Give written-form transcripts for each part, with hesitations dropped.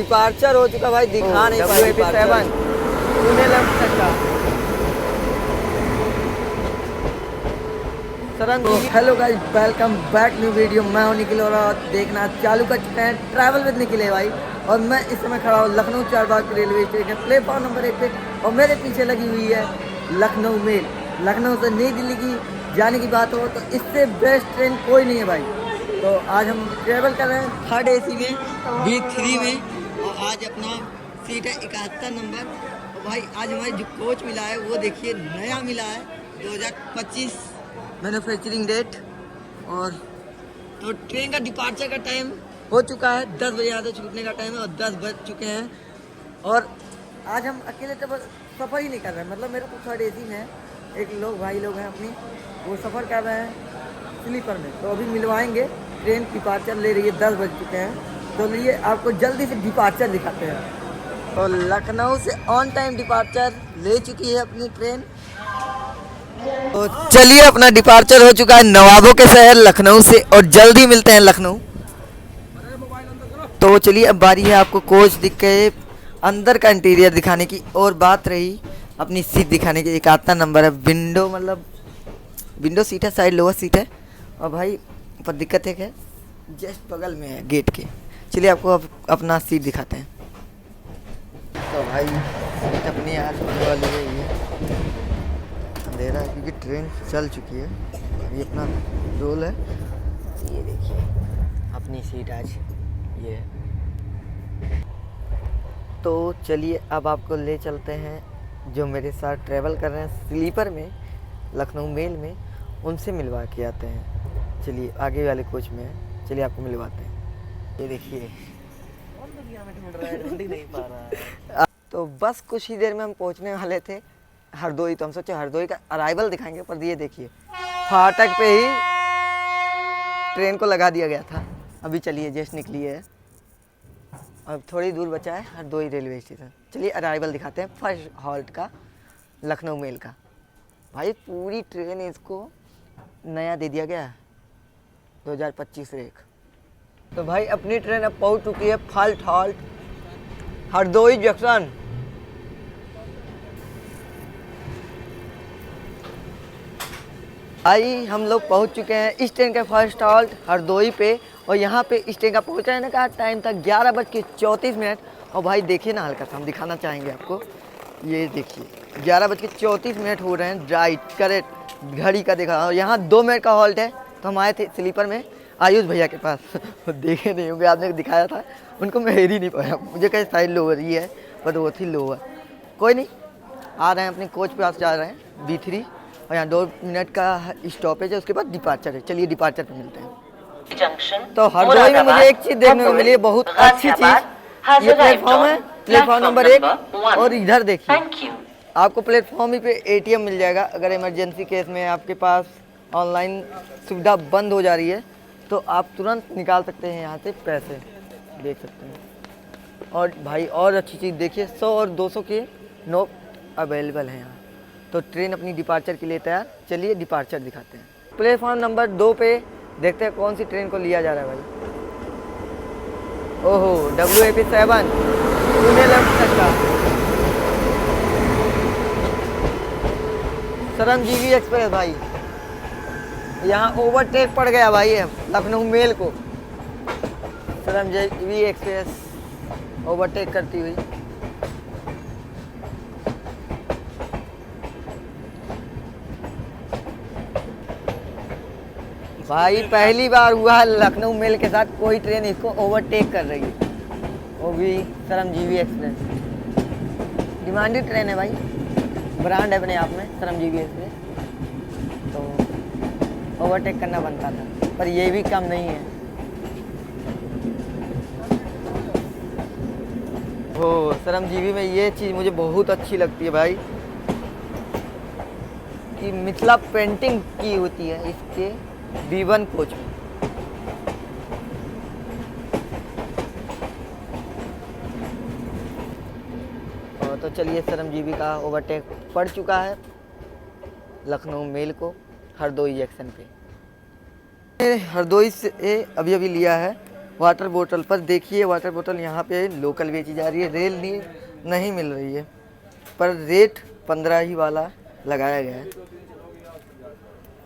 Departure हो चुका भाई, दिखा नहीं पा रहा। पुणे लग सकता। Hello guys, welcome back new video. मैं हूं निखिल और देखना चालू कर चुके हैं ट्रैवल विद निखिल है भाई। और मैं इस समय खड़ा हूँ Lucknow Charbagh railway station platform number 1 पे। और मेरे पीछे लगी हुई है लखनऊ मेल। लखनऊ से नई दिल्ली की जाने की बात हो तो इससे बेस्ट ट्रेन कोई नहीं है भाई। तो आज हम ट्रेवल कर रहे हैं थर्ड AC में, B3 में। और आज अपना सीट है 71 नंबर। और भाई आज हमारी जो कोच मिला है वो देखिए नया मिला है, 2025 मैन्युफैक्चरिंग डेट। और तो ट्रेन का डिपार्चर का टाइम हो चुका है, 10 बजे यहाँ से छूटने का टाइम है और 10 बज चुके हैं। और आज हम अकेले सफ़र ही नहीं कर रहे हैं, मतलब मेरे को थर्ड AC में है, एक भाई लोग हैं अपनी, वो सफ़र कर रहे हैं स्लीपर में। तो अभी मिलवाएंगे, ट्रेन डिपार्चर ले रही है, 10 बज चुके हैं। तो लिए आपको जल्दी से डिपार्चर दिखाते हैं। तो लखनऊ से ऑन टाइम डिपार्चर ले चुकी है अपनी ट्रेन। तो चलिए, अपना डिपार्चर हो चुका है नवाबों के शहर लखनऊ से और जल्द ही मिलते हैं लखनऊ। तो चलिए, अब बारी है आपको कोच दिख के अंदर का इंटीरियर दिखाने की। और बात रही अपनी सीट दिखाने की, 71 नंबर है, विंडो मतलब विंडो सीट है, साइड लोअर सीट है। और भाई पर दिक्कत एक है, जस्ट बगल में है गेट के। चलिए आपको अब अपना सीट दिखाते हैं। तो भाई सीट अपनी आज होने वाली है, ये अंधेरा है क्योंकि ट्रेन चल चुकी है। ये अपना रोल है, ये देखिए अपनी सीट आज ये है। तो चलिए अब आपको ले चलते हैं जो मेरे साथ ट्रैवल कर रहे हैं स्लीपर में लखनऊ मेल में, उनसे मिलवा के आते हैं। चलिए आगे वाले कोच में है, चलिए आपको मिलवाते हैं। ये देखिए नहीं पा रहा है। तो बस कुछ ही देर में हम पहुंचने वाले थे हरदोई। तो हम सोचे हरदोई का अराइवल दिखाएंगे, पर ये देखिए फाटक पे ही ट्रेन को लगा दिया गया था। अभी चलिए जस्ट निकली है, अब थोड़ी दूर बचा है हरदोई रेलवे स्टेशन। चलिए अराइवल दिखाते हैं फर्स्ट हॉल्ट का लखनऊ मेल का। भाई पूरी ट्रेन इसको नया दे दिया गया है, 2025 रेक। तो भाई अपनी ट्रेन अब पहुंच चुकी है फर्स्ट हॉल्ट हरदोई जंक्शन। आई हम लोग पहुंच चुके हैं इस ट्रेन के फर्स्ट हॉल्ट हरदोई पे। और यहाँ पे इस ट्रेन का पहुँचने का टाइम था 11:34। और भाई देखिए ना, हल्का सा हम दिखाना चाहेंगे आपको। ये देखिए 11:34 हो रहे हैं राइट करेक्ट घड़ी का देखा। और यहाँ 2 मिनट का हॉल्ट है। तो हम आए थे स्लीपर में आयुष भैया के पास देखे नहीं होंगे, आपने दिखाया था उनको, मैं हेर ही नहीं पाया। मुझे कहीं साइड लोअर ही है, पर वो थी लोअर। कोई नहीं, आ रहे हैं अपनी कोच पे, पास जा रहे हैं B3। और यहाँ 2 मिनट का स्टॉपेज है, उसके बाद डिपार्चर है। चलिए डिपार्चर पे मिलते हैं। तो हरदोई में मुझे एक चीज़ देखने को मिली है, बहुत अच्छी चीज़। ये प्लेटफॉर्म है, प्लेटफॉर्म नंबर 1। और इधर देखिए आपको प्लेटफॉर्म ही पे ATM मिल जाएगा। अगर इमरजेंसी केस में आपके पास ऑनलाइन सुविधा बंद हो जा रही है तो आप तुरंत निकाल सकते हैं यहाँ से पैसे, देख सकते हैं। और भाई और अच्छी चीज़ देखिए, 100 और 200 के नोट अवेलेबल हैं यहाँ। तो ट्रेन अपनी डिपार्चर के लिए तैयार। चलिए डिपार्चर दिखाते हैं। प्लेटफॉर्म नंबर 2 पे देखते हैं कौन सी ट्रेन को लिया जा रहा है भाई। ओहो, WAP7 पुणे लग सकता। श्रमजीवी एक्सप्रेस भाई, यहाँ ओवरटेक पड़ गया भाई है लखनऊ मेल को। श्रमजीवी एक्सप्रेस ओवरटेक करती हुई। भाई पहली बार हुआ है लखनऊ मेल के साथ कोई ट्रेन इसको ओवरटेक कर रही है, वो भी श्रमजीवी एक्सप्रेस। डिमांडेड ट्रेन है भाई, ब्रांड है अपने आप में श्रमजीवी एक्सप्रेस। तो ओवरटेक करना बनता था, पर ये भी कम नहीं है। ओ श्रमजीवी में ये चीज़ मुझे बहुत अच्छी लगती है भाई, कि मिथिला पेंटिंग की होती है इसके B1 कोच में। तो चलिए श्रमजीवी का ओवरटेक पड़ चुका है लखनऊ मेल को हरदोई जंक्शन पे। हरदोई से अभी लिया है वाटर बोतल पर देखिए, वाटर बोतल यहाँ पे लोकल बेची जा रही है, रेल नहीं मिल रही है, पर रेट 15 ही वाला लगाया गया है।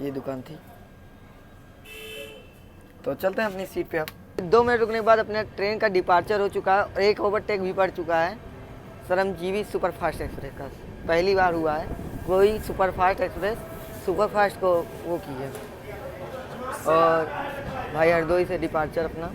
ये दुकान थी, तो चलते हैं अपनी सीट पे। अब 2 मिनट रुकने के बाद अपने ट्रेन का डिपार्चर हो चुका है और एक ओवरटेक भी पड़ चुका है श्रमजीवी सुपरफास्ट एक्सप्रेस का। पहली बार हुआ है कोई सुपरफास्ट एक्सप्रेस सुपरफास्ट को वो की है। और भाई हरदोई से डिपार्चर अपना।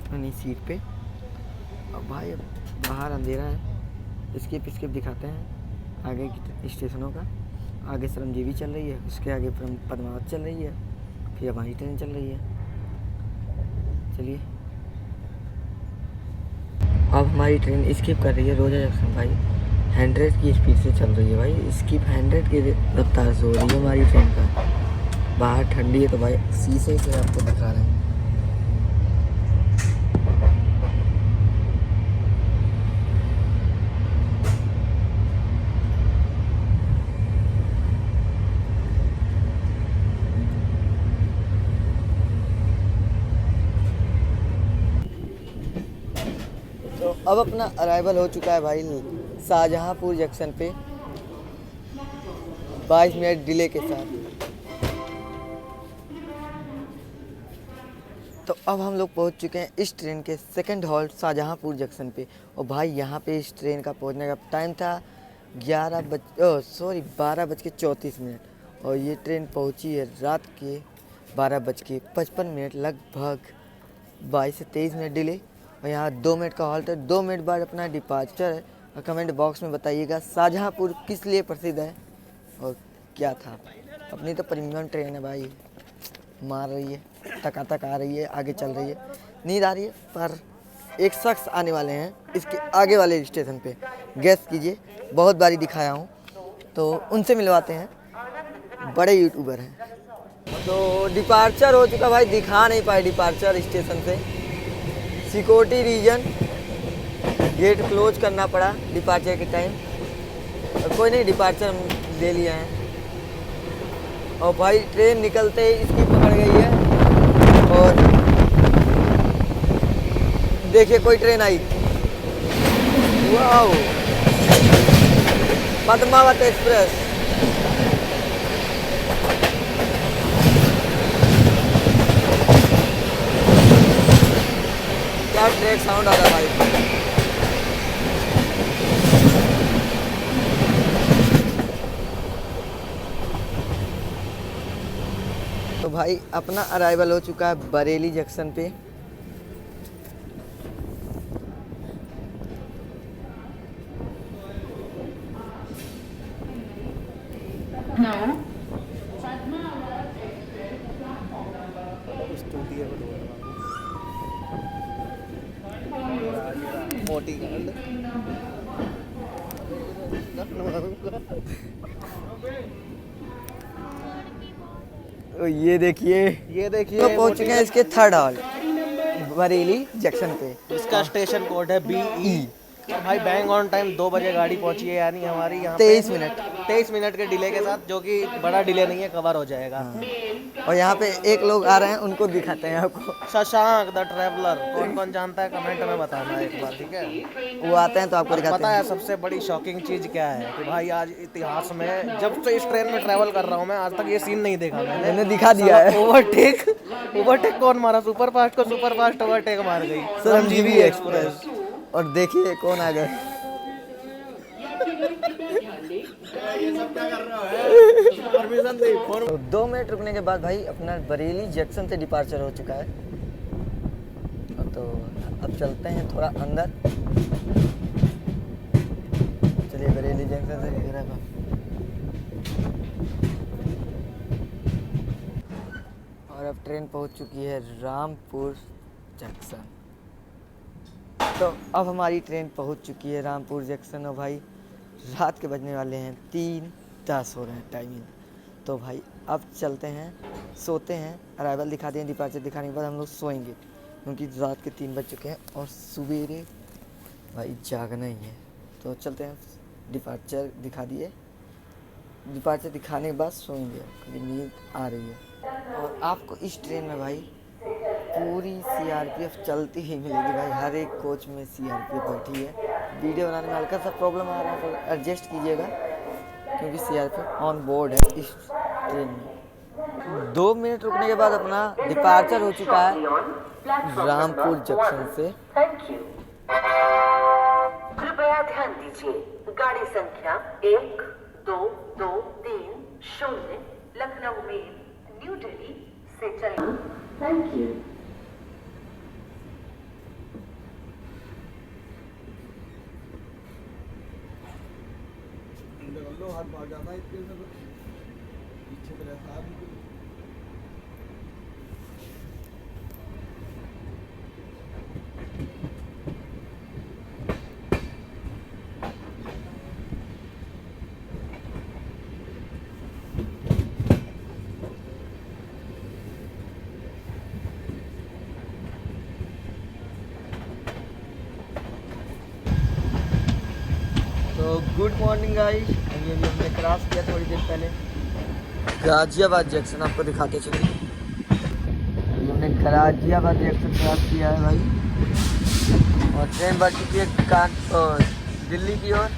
अपनी सीट पे। अब भाई अब बाहर अंधेरा है, स्किप दिखाते हैं आगे की स्टेशनों का। आगे श्रमजीवी चल रही है, उसके आगे पद्मावत चल रही है, फिर हमारी ट्रेन चल रही है। चलिए, अब हमारी ट्रेन स्किप कर रही है रोजा जंक्शन भाई। 100 की स्पीड से चल रही है भाई, स्किप 100 की रफ्तार से हो रही है हमारी ट्रेन का। बाहर ठंडी है तो भाई शीशे से आपको दिखा रहे हैं। तो अब अपना अराइवल हो चुका है भाई शाहजहांपुर जंक्शन पे 22 मिनट डिले के साथ। तो अब हम लोग पहुंच चुके हैं इस ट्रेन के सेकंड हॉल्ट शाहजहांपुर जंक्शन पे। और भाई यहाँ पे इस ट्रेन का पहुंचने का टाइम था 12:34 और ये ट्रेन पहुंची है रात के 12:55, लगभग 22 से 23 मिनट डिले। और यहाँ 2 मिनट का हॉल्ट है, 2 मिनट बाद अपना डिपार्चर है। और कमेंट बॉक्स में बताइएगा शाहजहांपुर किस लिए प्रसिद्ध है और क्या था। अपनी तो प्रीमियम ट्रेन है भाई, मार रही है, तक आ रही है, आगे चल रही है, नींद आ रही है। पर एक शख्स आने वाले हैं इसके आगे वाले स्टेशन पे, गेस कीजिए, बहुत बारी दिखाया हूँ, तो उनसे मिलवाते हैं, बड़े यूट्यूबर हैं। तो डिपार्चर हो चुका भाई, दिखा नहीं पाए डिपार्चर स्टेशन से, सिक्योरिटी रीजन गेट क्लोज करना पड़ा डिपार्चर के टाइम। कोई नहीं, डिपार्चर हम ले लिया है। और भाई ट्रेन निकलते ही इसकी पकड़ गई है। और देखिए कोई ट्रेन आई, वाओ, पद्मावत एक्सप्रेस। क्या ट्रैक साउंड आ रहा है भाई। तो भाई अपना अराइवल हो चुका है बरेली जंक्शन पे। मोटी ये देखिए तो पहुंच चुके हैं इसके थर्ड हॉल बरेली जंक्शन पे। इसका स्टेशन कोड है BE। भाई बैंग ऑन टाइम 2 बजे गाड़ी पहुंची है, यानी हमारी यहाँ 23 मिनट के डिले के साथ, जो कि बड़ा डिले नहीं है, कवर हो जाएगा। और यहाँ पे एक लोग आ रहे हैं, उनको दिखाते हैं आपको, शशांक द ट्रैवलर। कौन कौन जानता है कमेंट में बताना एक बार, ठीक है। वो आते हैं तो आपको दिखाते पता हैं। है सबसे बड़ी शॉकिंग चीज़ क्या है कि भाई आज इतिहास में, जब से इस ट्रेन में ट्रैवल कर रहा हूँ मैं, आज तक ये सीन नहीं देखा मैंने दिखा दिया है। ओवरटेक कौन मारा? सुपरफास्ट को सुपरफास्ट ओवरटेक मार गई श्रमजीवी एक्सप्रेस। और देखिए कौन आ गए। तो 2 मिनट रुकने के बाद भाई अपना बरेली जंक्शन से डिपार्चर हो चुका है। तो अब चलते हैं थोड़ा अंदर। चलिए बरेली जंक्शन से निकल रहा है। और अब ट्रेन पहुंच चुकी है रामपुर जंक्शन। तो अब हमारी ट्रेन पहुंच चुकी है रामपुर जंक्शन। और भाई रात के बजने वाले हैं 3:10 हो रहे हैं टाइमिंग। तो भाई अब चलते हैं, सोते हैं, अराइवल दिखा दें, डिपार्चर दिखाने के बाद हम लोग सोएंगे, क्योंकि रात के 3 बज चुके हैं और सवेरे भाई जागना ही है। तो चलते हैं, डिपार्चर दिखा दिए। डिपार्चर दिखाने के बाद सोएंगे, क्योंकि नींद आ रही है। और आपको इस ट्रेन में भाई पूरी सीआरपीएफ चलती ही मिलेगी भाई, हर एक कोच में सीआरपीएफ बैठी है। वीडियो बनाने में हल्का सा प्रॉब्लम आ रहा है तो एडजस्ट कीजिएगा, क्योंकि सीआरपीएफ ऑन बोर्ड है इस ट्रेन में। 2 मिनट रुकने के बाद अपना डिपार्चर हो चुका है रामपुर जंक्शन से। Thank you. कृपया ध्यान दीजिए, गाड़ी संख्या 1223 लखनऊ में न्यू दिल्ली से चली। Thank you. हाथ भाग जाता है इसके अंदर, पीछे तो रहता है बिल्कुल। तो गुड मॉर्निंग गाइस, ये भी हमने क्रॉस किया थोड़ी देर पहले गाजियाबाद जंक्शन, आपको दिखाते चलिए। हमने गाजियाबाद जंक्शन क्रॉस किया है भाई, और ट्रेन बढ़ चुकी है दिल्ली की ओर।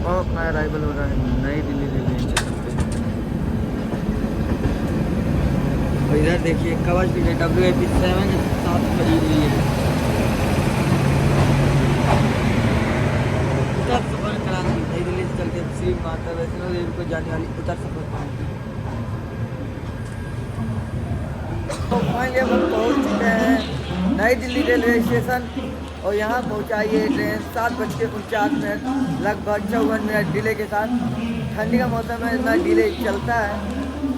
और अपना अराइवल हो रहा है नई दिल्ली रेलवे स्टेशन पे। और इधर देखिए कवच भी है WAP7 साथ खड़ी हुई है। उत्तर सफर क्रांति नई दिल्ली से चलकर श्री माता वैष्णो देवी को जाने वाली उत्तर सफर क्रांति। तो फाइनली हम पहुँच चुके हैं नई दिल्ली रेलवे स्टेशन और यहाँ पहुँचाई है ट्रेन 7:49, लगभग 54 मिनट डिले के साथ। ठंडी का मौसम है, इतना डिले चलता है।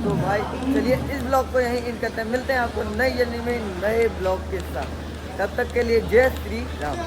तो भाई चलिए इस ब्लॉग को यहीं इन करते हैं, मिलते हैं आपको नई जर्नी में नए ब्लॉग के साथ। तब तक के लिए जय श्री राम।